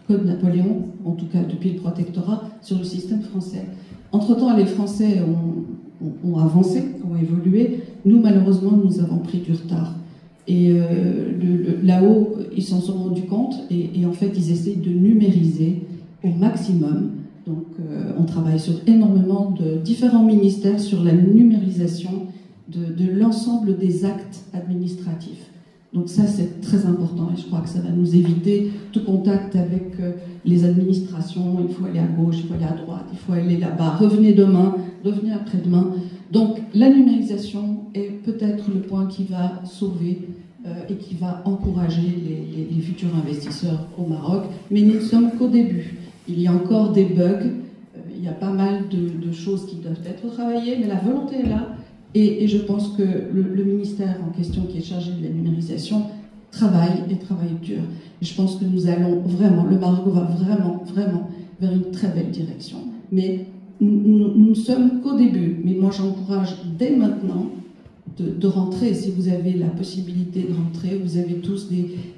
Code Napoléon, en tout cas depuis le protectorat, sur le système français. Entre-temps, les Français ont avancé, ont évolué. Nous, malheureusement, nous avons pris du retard. Et là-haut, ils s'en sont rendus compte et en fait, ils essayent de numériser au maximum. Donc, on travaille sur énormément de différents ministères sur la numérisation de l'ensemble des actes administratifs. Donc ça, c'est très important et je crois que ça va nous éviter tout contact avec les administrations. Il faut aller à gauche, il faut aller à droite, il faut aller là-bas. Revenez demain, revenez après-demain. Donc la numérisation est peut-être le point qui va sauver et qui va encourager les futurs investisseurs au Maroc. Mais nous ne sommes qu'au début. Il y a encore des bugs, il y a pas mal de choses qui doivent être travaillées, mais la volonté est là. Et je pense que le ministère en question qui est chargé de la numérisation travaille dur. Et je pense que nous allons vraiment, le Maroc va vraiment vers une très belle direction. Mais nous ne sommes qu'au début. Mais moi j'encourage dès maintenant de rentrer. Si vous avez la possibilité de rentrer, vous avez tous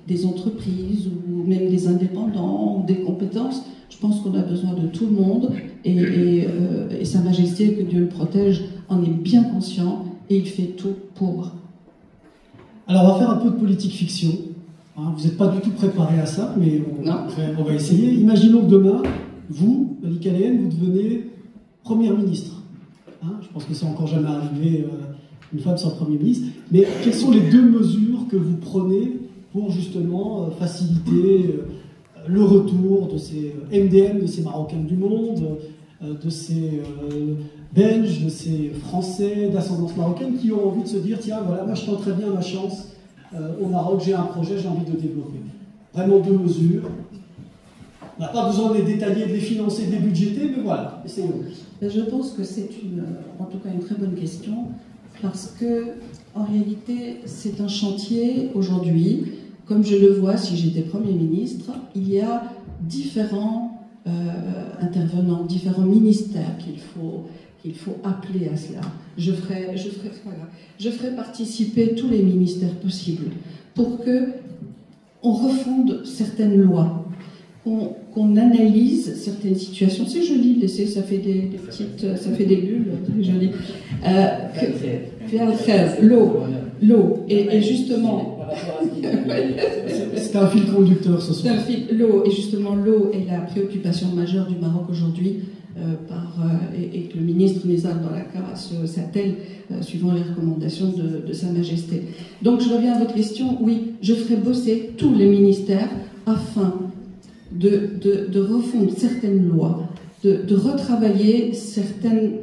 des entreprises ou même des indépendants ou des compétences. Je pense qu'on a besoin de tout le monde et Sa Majesté, que Dieu le protège, en est bien conscient et il fait tout pour. Alors on va faire un peu de politique fiction. Hein, vous n'êtes pas du tout préparé à ça, mais on va essayer. Imaginons que demain, vous, Malika Lehen, vous devenez Premier ministre. Hein, je pense que c'est encore jamais arrivé une femme sans Premier ministre. Mais quelles sont les 2 mesures que vous prenez pour justement faciliter le retour de ces MDM, de ces Marocains du monde, de ces Belges, de ces Français d'ascendance marocaine qui ont envie de se dire tiens, voilà, moi je tente très bien ma chance au Maroc, j'ai un projet, j'ai envie de développer. Vraiment 2 mesures. On n'a pas besoin de les détailler, de les financer, de les budgéter, mais voilà, essayons. Je pense que c'est en tout cas une très bonne question, parce que en réalité, c'est un chantier aujourd'hui. Comme je le vois, si j'étais Premier ministre, il y a différents intervenants, différents ministères qu'il faut appeler à cela. Je ferai participer tous les ministères possibles pour qu'on refonde certaines lois, qu'on analyse certaines situations. C'est joli, ça fait des petites, ça fait des bulles, c'est joli. L'eau, et justement... C'est un fil conducteur ce soir. L'eau, et justement l'eau est la préoccupation majeure du Maroc aujourd'hui, et que le ministre Nizar Baraka s'attelle suivant les recommandations de Sa Majesté. Donc je reviens à votre question. Oui, je ferai bosser tous les ministères afin de refondre certaines lois, de retravailler certaines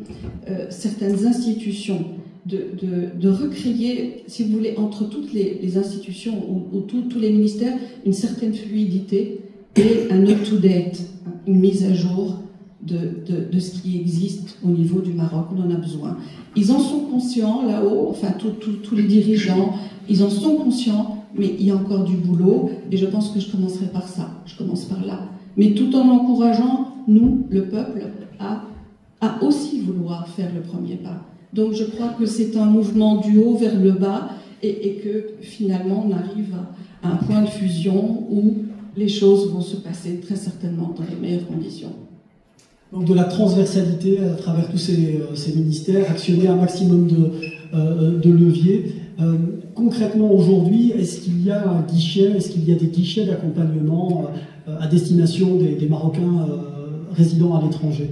institutions, de recréer, si vous voulez, entre toutes les institutions ou tous les ministères, une certaine fluidité et un up-to-date, une mise à jour de ce qui existe au niveau du Maroc. On en a besoin. Ils en sont conscients là-haut, enfin tous les dirigeants, ils en sont conscients, mais il y a encore du boulot et je pense que je commencerai par ça, je commence par là. Mais tout en encourageant, nous, le peuple, à aussi vouloir faire le premier pas. Donc je crois que c'est un mouvement du haut vers le bas et que finalement on arrive à un point de fusion où les choses vont se passer très certainement dans les meilleures conditions. Donc de la transversalité à travers tous ces ministères, actionner un maximum de leviers. Concrètement aujourd'hui, est-ce qu'il y a un guichet, est-ce qu'il y a des guichets d'accompagnement à destination des Marocains résidant à l'étranger?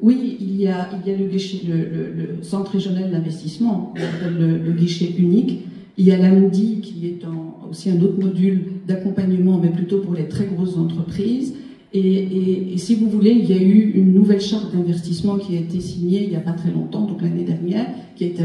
Oui, il y a le guichet, le centre régional d'investissement, le guichet unique. Il y a l'AMDI qui est aussi un autre module d'accompagnement, mais plutôt pour les très grosses entreprises. Et si vous voulez, il y a eu une nouvelle charte d'investissement qui a été signée il n'y a pas très longtemps, donc l'année dernière, qui a été